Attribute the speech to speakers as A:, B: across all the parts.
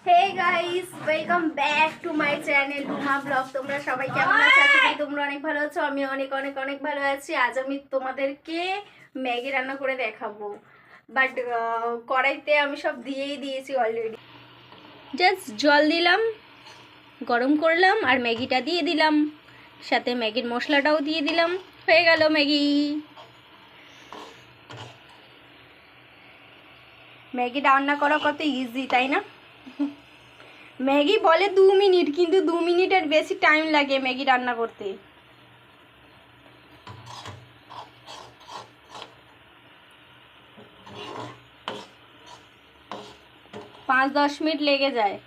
A: Hey guys, welcome back to my channel Ruma blog. তোমরা সবাই কেমন আছো? আশা করি তোমরা অনেক ভালো আছো। আমি অনেক অনেক অনেক ভালো আছি। আজ আমি তোমাদেরকে ম্যাগি রান্না করে দেখাবো, বাট কড়াইতে আমি সব দিয়েই দিয়েছি অলরেডি। জাস্ট জল দিলাম, গরম করলাম আর ম্যাগিটা দিয়ে দিলাম, সাথে ম্যাগির মশলাটাও দিয়ে দিলাম, হয়ে গেল ম্যাগি। ম্যাগি রান্না করা কত ইজি, তাই না? ম্যাগি বলে 2 মিনিট, কিন্তু 2 মিনিটের বেশি টাইম লাগে ম্যাগি রান্না করতে। পাঁচ 10 মিনিট লেগে যায়।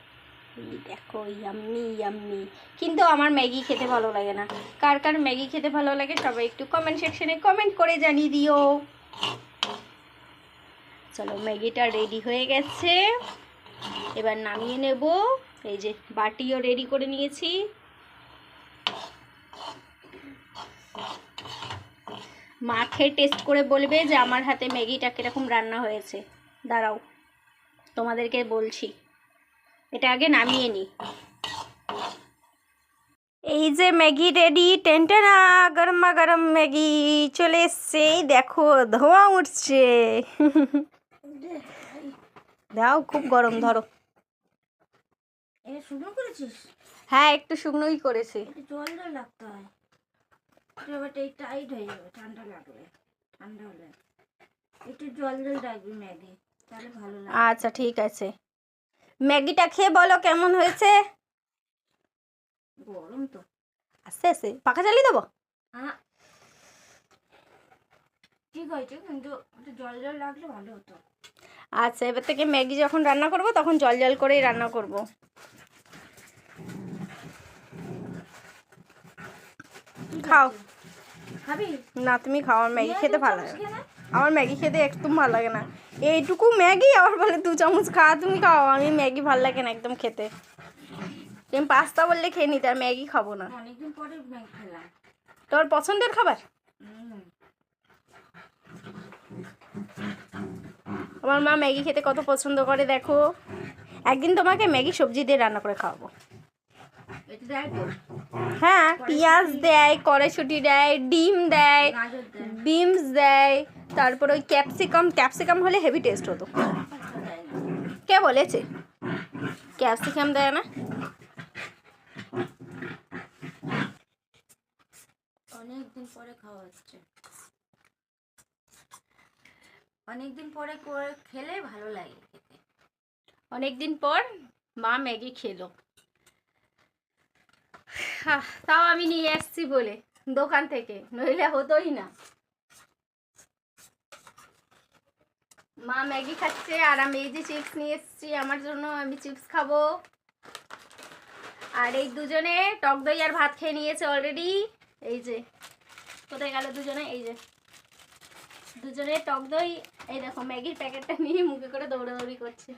A: দেখো ইয়াম্মি ইয়াম্মি। কিন্তু আমার ম্যাগি খেতে ভালো লাগে না। কার কার ম্যাগি খেতে ভালো লাগে সবাই একটু কমেন্ট সেকশনে কমেন্ট করে জানিয়ে দিও। চলো, ম্যাগিটা রেডি হয়ে গেছে, এবার নামিয়ে নেব। এই যে বাটিও রেডি করে নিয়েছি। মা খেয়ে টেস্ট করে বলবে যে আমার হাতে ম্যাগিটা কিরকম রান্না হয়েছে। দাঁড়াও, তোমাদেরকে বলছি। এটা আগে নামিয়ে নিই। এই যে ম্যাগি রেডি, টেনটেনা গরমা গরম ম্যাগি চলে এসছে। দেখো ধোঁয়া উঠছে। দাও, খুব গরম, ধরো।
B: শুকনো করেছিস?
A: হ্যাঁ, একটু শুকনোই করেছি।
B: জল জল লাগতে হয়, টাইট হয়ে যাবে। ঠান্ডা লাগবে, ঠান্ডা হলে একটু জল জল রাখবি ম্যাগি, তাহলে ভালো লাগবে।
A: আচ্ছা ঠিক আছে। ম্যাগিটা খেয়ে বলো কেমন হয়েছে।
B: গরম তো।
A: আস্তে আস্তে পাখা চালিয়ে দেবো।
B: হ্যাঁ ঠিক হয়েছে, কিন্তু একটু জল জল রাখলে ভালো হতো।
A: আচ্ছা, এবার থেকে ম্যাগি যখন রান্না করব তখন জল জল করেই রান্না করব। খাও।
B: খাবি
A: না, তুমি খাও। আমার ম্যাগি খেতে ভালো লাগে না। আমার ম্যাগি খেতে একদম ভালো লাগে না। এইটুকু ম্যাগি আবার বলে 2 চামচ খা। তুমি খাও, আমি ম্যাগি ভালো লাগে না একদম খেতে। তুমি পাস্তা বললে খেয়ে নিতে, আর ম্যাগি খাবো না।
B: অনেকদিন পরে ম্যাগি খেলাম।
A: তোর পছন্দের খাবার? আমার মা ম্যাগি খেতে কত পছন্দ করে দেখো। একদিন তোমাকে ম্যাগি সবজি দিয়ে রান্না করে খাওয়াবো। হ্যাঁ, পেঁয়াজ দেয়, কড়াইশুঁটি দেয়, ডিম দেয়, বিনস দেয়, তারপর ওই ক্যাপসিকাম হলে হেভি টেস্ট হতো। কে বলেছে ক্যাপসিকাম দেয় না?
B: অনেকদিন পরে খাওয়া হচ্ছে, অনেকদিন পরে খেলে ভালো লাগে খেতে।
A: অনেকদিন পর মা ম্যাগি খেলো। তাও আমি নিয়ে এসছি বলে দোকান থেকে, নইলে হতোই না। মা ম্যাগি খাচ্ছে আর আমি এই যে চিপস নিয়ে এসছি আমার জন্য, আমি চিপস খাবো। আর এই দুজনে টক দই আর ভাত খেয়ে নিয়েছে অলরেডি। এই যে কোথায় গেল দুজনে? এই যে দুজনে টক দই। এই দেখো ম্যাগির প্যাকেটটা নিয়ে মুখে করে দৌড়াদৌড়ি করছে।